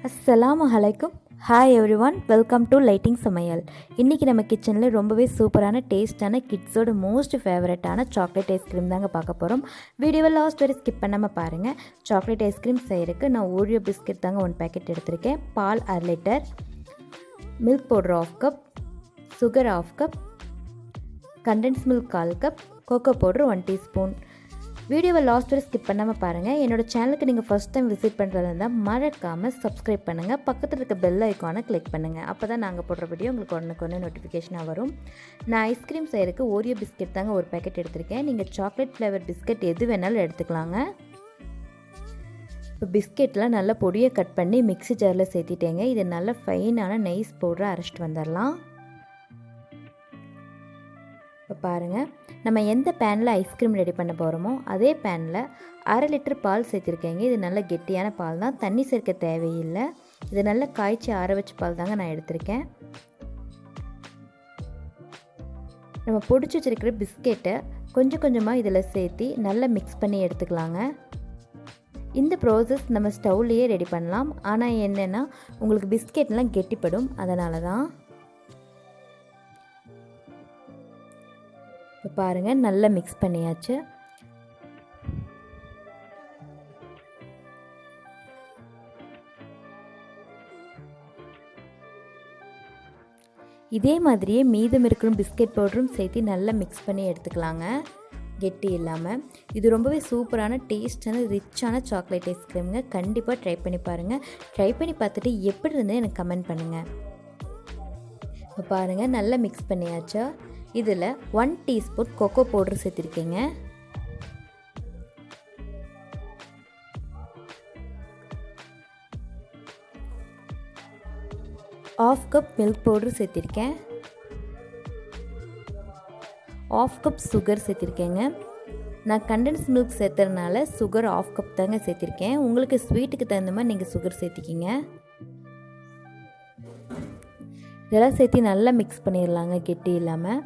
Assalamu alaikum. Hi everyone, welcome to Lighting Samayal. இன்னைக்கு நம்ம கிச்சன்ல ரொம்பவே சூப்பரான டேஸ்டான கிட்ஸோட மோஸ்ட் ஃபேவரட்டான சாக்லேட் ஐஸ்கிரீம் தாங்க பார்க்க போறோம். வீடியோவை லாஸ்ட் வரை ஸ்கிப் பண்ணாம பாருங்க. சாக்லேட் ஐஸ்கிரீம் செய்யறதுக்கு நான் ஓரியோ பிஸ்கட் தாங்க 1 பாக்கெட் எடுத்துர்க்கேன். பால் 1/2 litre, milk powder 1/2 cup, sugar 1/2 cup, condensed milk 1/4 கப், கோகோ பவுடர் 1 டீஸ்பூன். வீடியோவை லாஸ்ட் வரை ஸ்கிப் பண்ணாமல் பாருங்கள். என்னோடய சேனலுக்கு நீங்கள் ஃபஸ்ட் டைம் விசிட் பண்ணுறதா இருந்தால் மறக்காமல் சப்ஸ்கிரைப் பண்ணுங்கள். பக்கத்தில் இருக்க பெல் ஐக்கானை கிளிக் பண்ணுங்கள். அப்போ தான் நாங்கள் போடுற வீடியோ உங்களுக்கு உடனே நோட்டிஃபிகேஷனாக வரும். நான் ஐஸ்கிரீம் செய்கிறதுக்கு ஓரியோ பிஸ்கெட் தாங்க 1 பாக்கெட் எடுத்திருக்கேன். நீங்கள் சாக்லேட் ஃப்ளேவர் பிஸ்கெட் எது வேணாலும் எடுத்துக்கலாங்க. இப்போ பிஸ்கெட்லாம் நல்லா பொடியை கட் பண்ணி மிக்ஸி ஜாரில் சேர்த்திட்டேங்க. இது நல்ல ஃபைனான நைஸ் பவுடரை அரைச்சிட்டு வந்துடலாம். இப்போ பாருங்கள், நம்ம எந்த பேனில் ஐஸ்கிரீம் ரெடி பண்ண போகிறோமோ அதே பேனில் 1/2 லிட்டர் பால் சேர்த்துருக்கேங்க. இது நல்ல கெட்டியான பால் தான், தண்ணி சேர்க்க தேவையில்லை. இது நல்லா காய்ச்சி ஆற வச்ச பால் தாங்க நான் எடுத்திருக்கேன். நம்ம பொடிச்சு வச்சுருக்கிற பிஸ்கெட்டை கொஞ்சம் கொஞ்சமாக இதில் சேர்த்து நல்லா மிக்ஸ் பண்ணி எடுத்துக்கலாங்க. இந்த ப்ராசஸ் நம்ம ஸ்டவ்லேயே ரெடி பண்ணலாம். ஆனால் என்னென்னா உங்களுக்கு பிஸ்கெட்லாம் கெட்டிப்படும், அதனால தான். இப்போ பாருங்கள், நல்லா மிக்ஸ் பண்ணியாச்சு. இதே மாதிரியே மீதம் இருக்கிற பிஸ்கெட் பவுடரும் சேர்த்து நல்லா மிக்ஸ் பண்ணி எடுத்துக்கலாங்க, கெட்டி இல்லாமல். இது ரொம்பவே சூப்பரான டேஸ்டான ரிச்சான சாக்லேட் ஐஸ்கிரீமுங்க. கண்டிப்பாக ட்ரை பண்ணி பாருங்கள். ட்ரை பண்ணி பார்த்துட்டு எப்படி இருந்து எனக்கு கமெண்ட் பண்ணுங்கள். இப்போ பாருங்கள், நல்லா மிக்ஸ் பண்ணியாச்சா. இதில் 1 டீஸ்பூன் கோகோ பவுடர் சேர்த்துருக்கேங்க. ½ கப் மில்க் பவுடர் சேர்த்திருக்கேன். ½ கப் சுகர் சேர்த்திருக்கேங்க. நான் கண்டென்ஸ் மில்க் சேர்த்துறதுனால சுகர் ½ கப் தாங்க சேர்த்திருக்கேன். உங்களுக்கு ஸ்வீட்டுக்கு தகுந்த மாதிரி நீங்கள் சுகர் சேர்த்திக்கிங்க. இதெல்லாம் சேர்த்து நல்லா மிக்ஸ் பண்ணிடலாங்க, கெட்டி இல்லாமல்.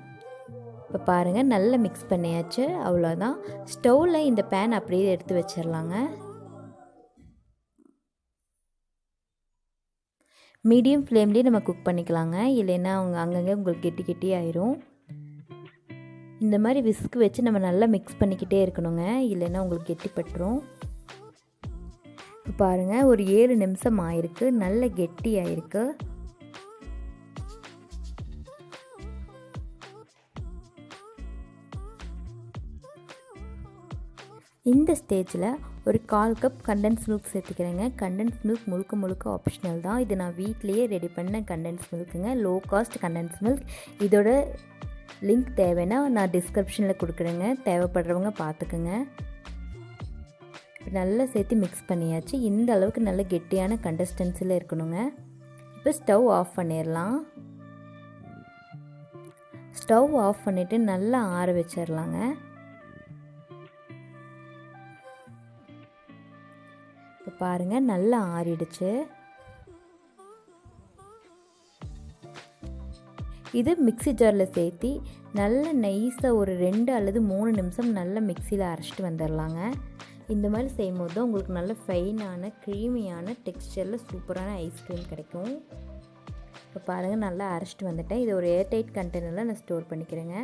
இப்போ பாருங்கள், நல்லா மிக்ஸ் பண்ணியாச்சு. அவ்வளோதான். ஸ்டவ்வில் இந்த பேன் அப்படியே எடுத்து வச்சிடலாங்க. மீடியம் ஃப்ளேம்லேயே நம்ம குக் பண்ணிக்கலாங்க, இல்லைன்னா அங்கங்கே உங்களுக்கு கெட்டி ஆயிரும். இந்த மாதிரி விஸ்க் வச்சு நம்ம நல்லா மிக்ஸ் பண்ணிக்கிட்டே இருக்கணுங்க, இல்லைன்னா உங்களுக்கு கெட்டிப்பட்டுரும். இப்போ பாருங்கள், ஒரு 7 நிமிஷம் ஆயிருக்கு, நல்ல கெட்டி ஆயிருக்கு. இந்த ஸ்டேஜில் ஒரு 1/4 கப் கண்டென்ஸ் மில்க் சேர்த்துக்கிறேங்க. கண்டென்ஸ் மில்க் முழுக்க ஆப்ஷனல் தான். இது நான் வீட்லேயே ரெடி பண்ண கண்டென்ஸ் மில்க்குங்க, லோ காஸ்ட் கண்டென்ஸ் மில்க். இதோட லிங்க் தேவைன்னா நான் டிஸ்கிரிப்ஷனில் கொடுக்குறேங்க, தேவைப்படுறவங்க பார்த்துக்குங்க. நல்லா சேர்த்து மிக்ஸ் பண்ணியாச்சு. இந்த அளவுக்கு நல்ல கெட்டியான கன்சிஸ்டன்சியில் இருக்கணுங்க. இப்போ ஸ்டவ் ஆஃப் பண்ணிடலாம். ஸ்டவ் ஆஃப் பண்ணிவிட்டு நல்லா ஆற வச்சிடலாங்க. இப்போ பாருங்கள், நல்லா ஆறிடுச்சு. இது மிக்ஸி ஜாரில் சேர்த்து நல்ல நைஸாக ஒரு 2 அல்லது 3 நிமிஷம் நல்லா மிக்சியில் அரைச்சிட்டு வந்துடலாங்க. இந்த மாதிரி செய்யும்போது தான் உங்களுக்கு நல்ல ஃபைனான க்ரீமியான டெக்ஸ்சரில் சூப்பரான ஐஸ்கிரீம் கிடைக்கும். இப்போ பாருங்கள், நல்லா அரைச்சிட்டு வந்துட்டேன். இது ஒரு ஏர்டைட் கண்டெய்னரில் நான் ஸ்டோர் பண்ணிக்கிறேங்க.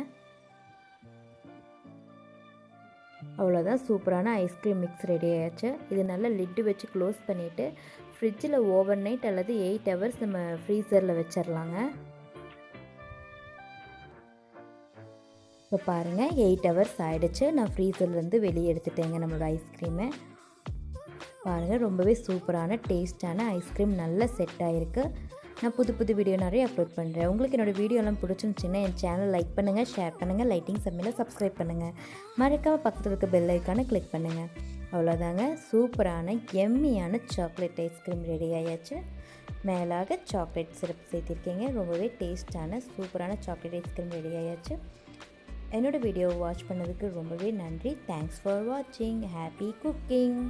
அவ்வளோதான், சூப்பரான ஐஸ்கிரீம் மிக்ஸ் ரெடி ஆயாச்சு. இது நல்லா லிட்டு வச்சு க்ளோஸ் பண்ணிவிட்டு ஃப்ரிட்ஜில் ஓவர் நைட் அல்லது 8 ஹவர்ஸ் நம்ம ஃப்ரீசரில் வச்சிடலாங்க. இப்போ பாருங்கள், 8 ஹவர்ஸ் ஆகிடுச்சு. நான் ஃப்ரீசர்லேருந்து வெளியே எடுத்துட்டேங்க நம்மளோட ஐஸ்கிரீமை. பாருங்கள், ரொம்பவே சூப்பரான டேஸ்டான ஐஸ்கிரீம் நல்லா செட் ஆகிருக்கு. நான் புது வீடியோ நிறைய அப்லோட் பண்ணுறேன். உங்களுக்கு என்னோடய வீடியோலாம் பிடிச்சிருந்துச்சின்னா என் சேனல் லைக் பண்ணுங்கள், ஷேர் பண்ணுங்கள், லைட்டிங் சமையலை சப்ஸ்கிரைப் பண்ணுங்கள். மறக்காமல் பக்கத்தில் இருக்க பெல் ஐக்கானை கிளிக் பண்ணுங்கள். அவ்வளோதாங்க, சூப்பரான எம்மியான சாக்லேட் ஐஸ்கிரீம் ரெடி ஆயாச்சு. மேலாக சாக்லேட் சிரப் சேர்த்திருக்கீங்க. ரொம்பவே டேஸ்டான சூப்பரான சாக்லேட் ஐஸ்கிரீம் ரெடி ஆயாச்சு. என்னோடய வீடியோவை வாட்ச் பண்ணதுக்கு ரொம்பவே நன்றி. தேங்க்ஸ் ஃபார் வாட்சிங். Happy cooking.